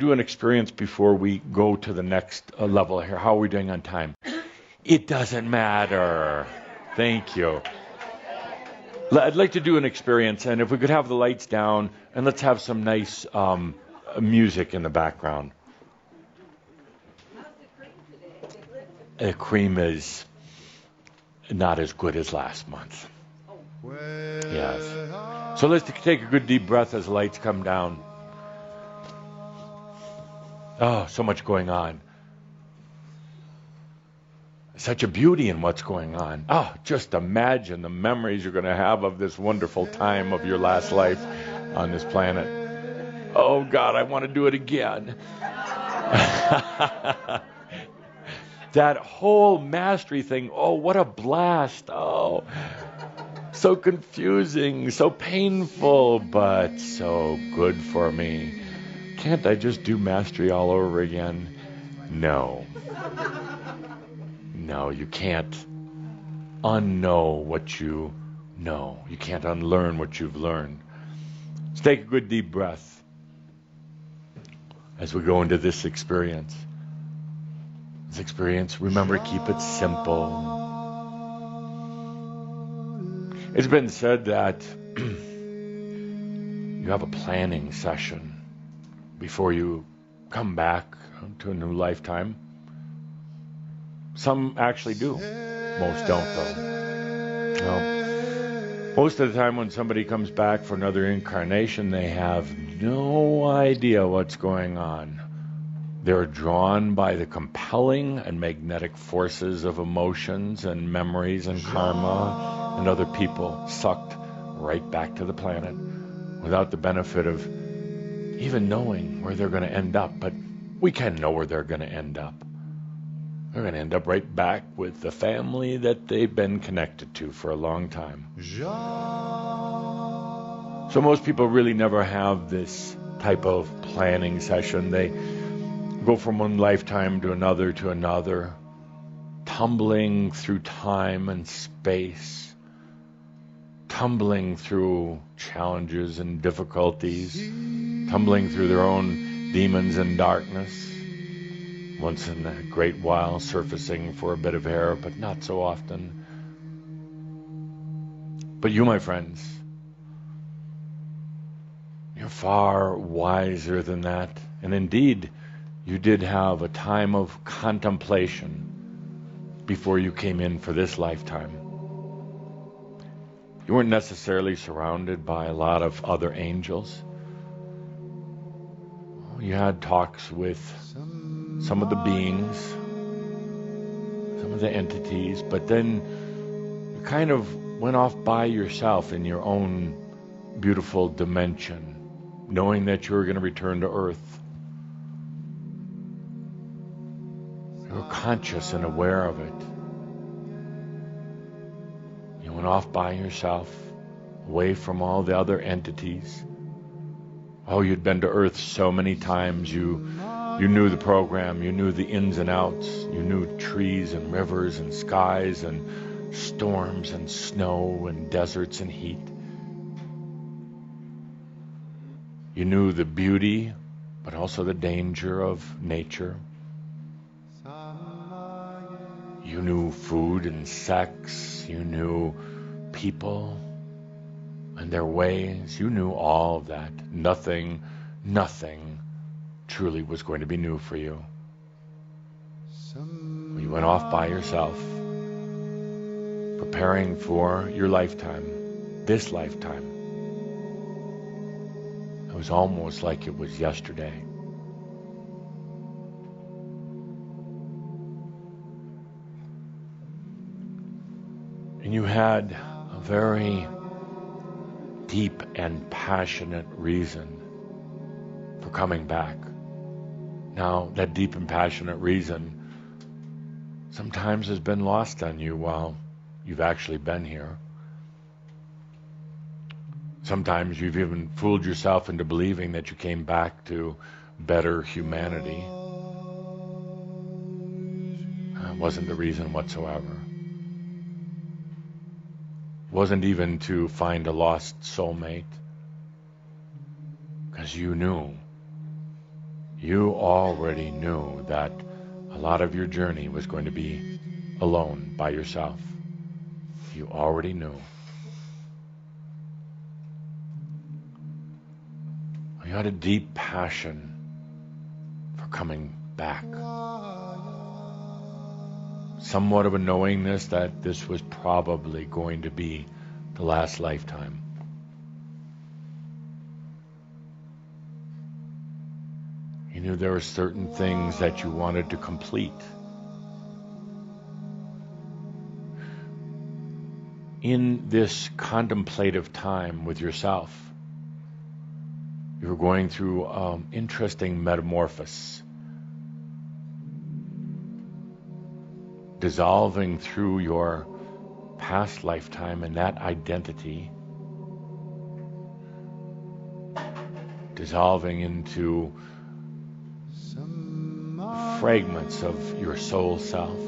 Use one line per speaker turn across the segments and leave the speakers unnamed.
do an experience before we go to the next level here. How are we doing on time? It doesn't matter. Thank you. I'd like to do an experience, and if we could have the lights down, and let's have some nice music in the background. The cream is not as good as last month. Yes. So let's take a good deep breath as the lights come down. Oh, so much going on. Such a beauty in what's going on. Oh, just imagine the memories you're going to have of this wonderful time of your last life on this planet. Oh, God, I want to do it again. That whole mastery thing, oh, what a blast. Oh, so confusing, so painful, but so good for me. Can't I just do mastery all over again? No. No, you can't unknow what you know. You can't unlearn what you've learned. Let's take a good deep breath as we go into this experience. This experience, remember, keep it simple. It's been said that you have a planning session before you come back to a new lifetime. Some actually do. Most don't, though. Well, most of the time when somebody comes back for another incarnation, they have no idea what's going on. They're drawn by the compelling and magnetic forces of emotions and memories and karma and other people, sucked right back to the planet without the benefit of even knowing where they're going to end up. But we can know where they're going to end up. They're going to end up right back with the family that they've been connected to for a long time. So most people really never have this type of planning session. They go from one lifetime to another, tumbling through time and space, tumbling through challenges and difficulties, tumbling through their own demons and darkness, once in a great while surfacing for a bit of air, but not so often. But you, my friends, you're far wiser than that. And indeed, you did have a time of contemplation before you came in for this lifetime. You weren't necessarily surrounded by a lot of other angels. You had talks with some of the beings, some of the entities, but then you kind of went off by yourself in your own beautiful dimension, knowing that you were going to return to Earth. You were conscious and aware of it. You went off by yourself, away from all the other entities. Oh, you'd been to Earth so many times. You knew the program. You knew the ins and outs. You knew trees and rivers and skies and storms and snow and deserts and heat. You knew the beauty, but also the danger of nature. You knew food and sex. You knew people and their ways. You knew all of that. Nothing truly was going to be new for you. You went off by yourself, preparing for your lifetime, this lifetime. It was almost like it was yesterday. And you had a very deep and passionate reason for coming back. Now, that deep and passionate reason sometimes has been lost on you while you've actually been here. Sometimes you've even fooled yourself into believing that you came back to better humanity. That wasn't the reason whatsoever. It wasn't even to find a lost soulmate, because you knew You already knew that a lot of your journey was going to be alone, by yourself. You already knew. You had a deep passion for coming back. Somewhat of a knowingness that this was probably going to be the last lifetime. You knew there were certain things that you wanted to complete. In this contemplative time with yourself, you were going through interesting metamorphosis, dissolving through your past lifetime and that identity, dissolving into fragments of your soul self,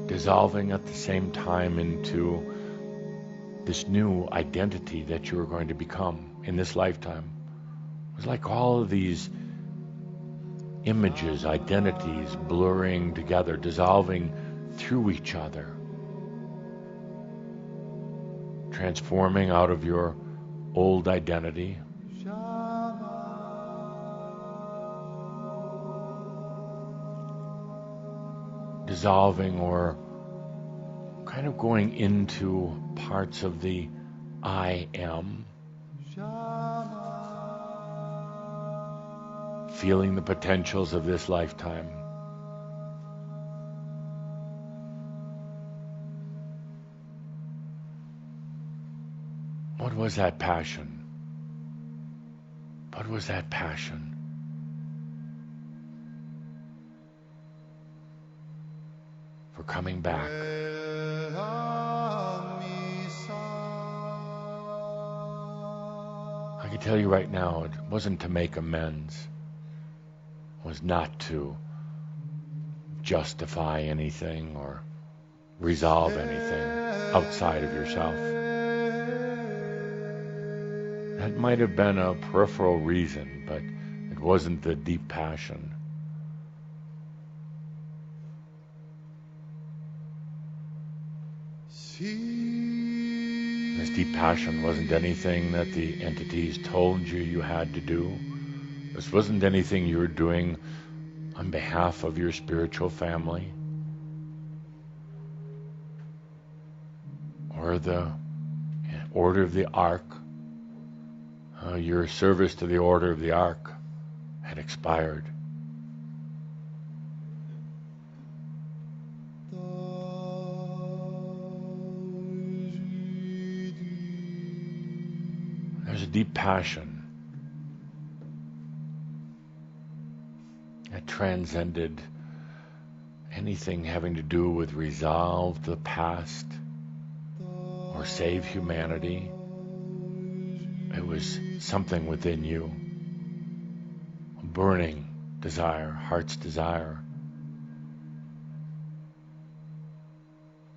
dissolving at the same time into this new identity that you were going to become in this lifetime. It was like all of these images, identities blurring together, dissolving through each other, transforming out of your old identity, dissolving or kind of going into parts of the I am, feeling the potentials of this lifetime. What was that passion? What was that passion? For coming back. I can tell you right now, it wasn't to make amends. It was not to justify anything or resolve anything outside of yourself. That might have been a peripheral reason, but it wasn't the deep passion. This deep passion wasn't anything that the entities told you had to do. This wasn't anything you were doing on behalf of your spiritual family or the Order of the Ark. Your service to the Order of the Ark had expired. There's a deep passion that transcended anything having to do with resolve the past or save humanity. It was something within you, a burning desire, heart's desire.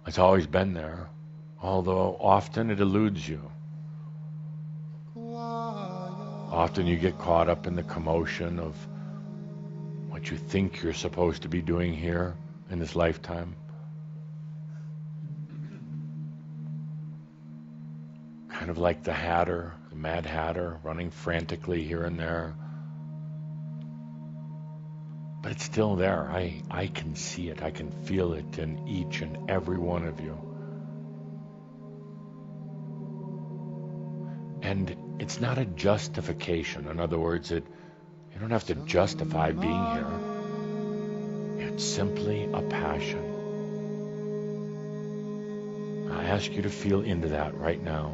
It's always been there, although often it eludes you. Often you get caught up in the commotion of what you think you're supposed to be doing here in this lifetime. Kind of like the Hatter, the Mad Hatter, running frantically here and there. But it's still there. I can see it. I can feel it in each and every one of you. And it's not a justification. In other words, you don't have to justify being here. It's simply a passion. I ask you to feel into that right now.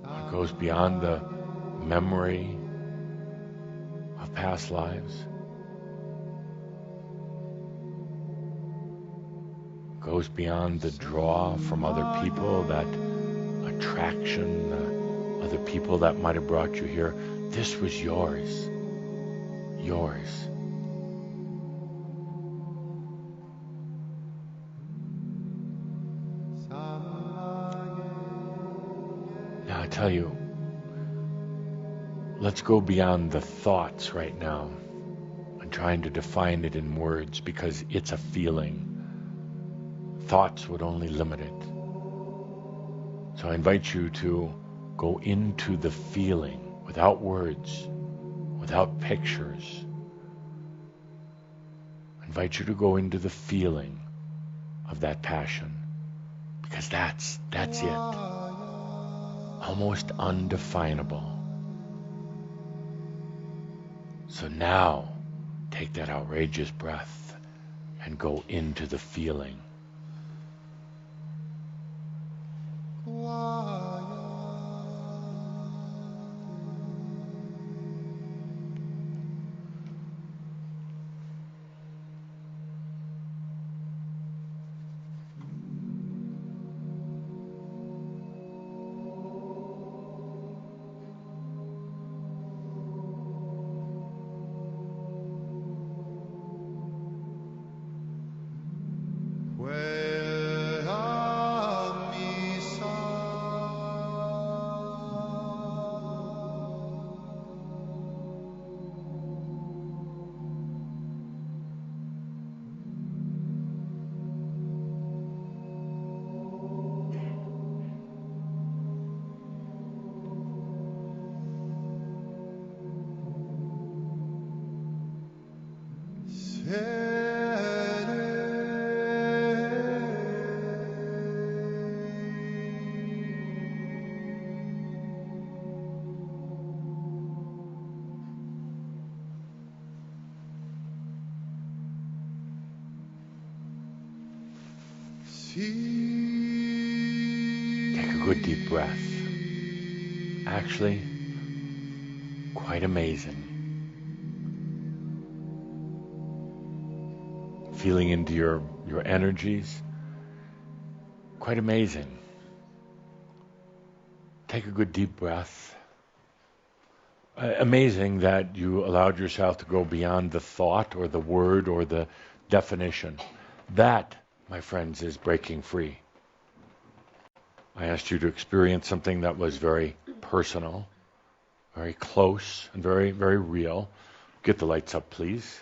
It goes beyond the memory of past lives. Goes beyond the draw from other people, that attraction, other people that might have brought you here. This was yours. Yours. tell you, let's go beyond the thoughts right now and trying to define it in words, because it's a feeling. Thoughts would only limit it. So I invite you to go into the feeling without words, without pictures. I invite you to go into the feeling of that passion, because that's it. Almost undefinable. So now, take that outrageous breath and go into the feeling. Take a good deep breath. Actually, quite amazing. Feeling into your energies. Quite amazing. Take a good deep breath. Amazing that you allowed yourself to go beyond the thought or the word or the definition. That, my friends, is breaking free. I asked you to experience something that was very personal, very close, and very, very real. Get the lights up, please.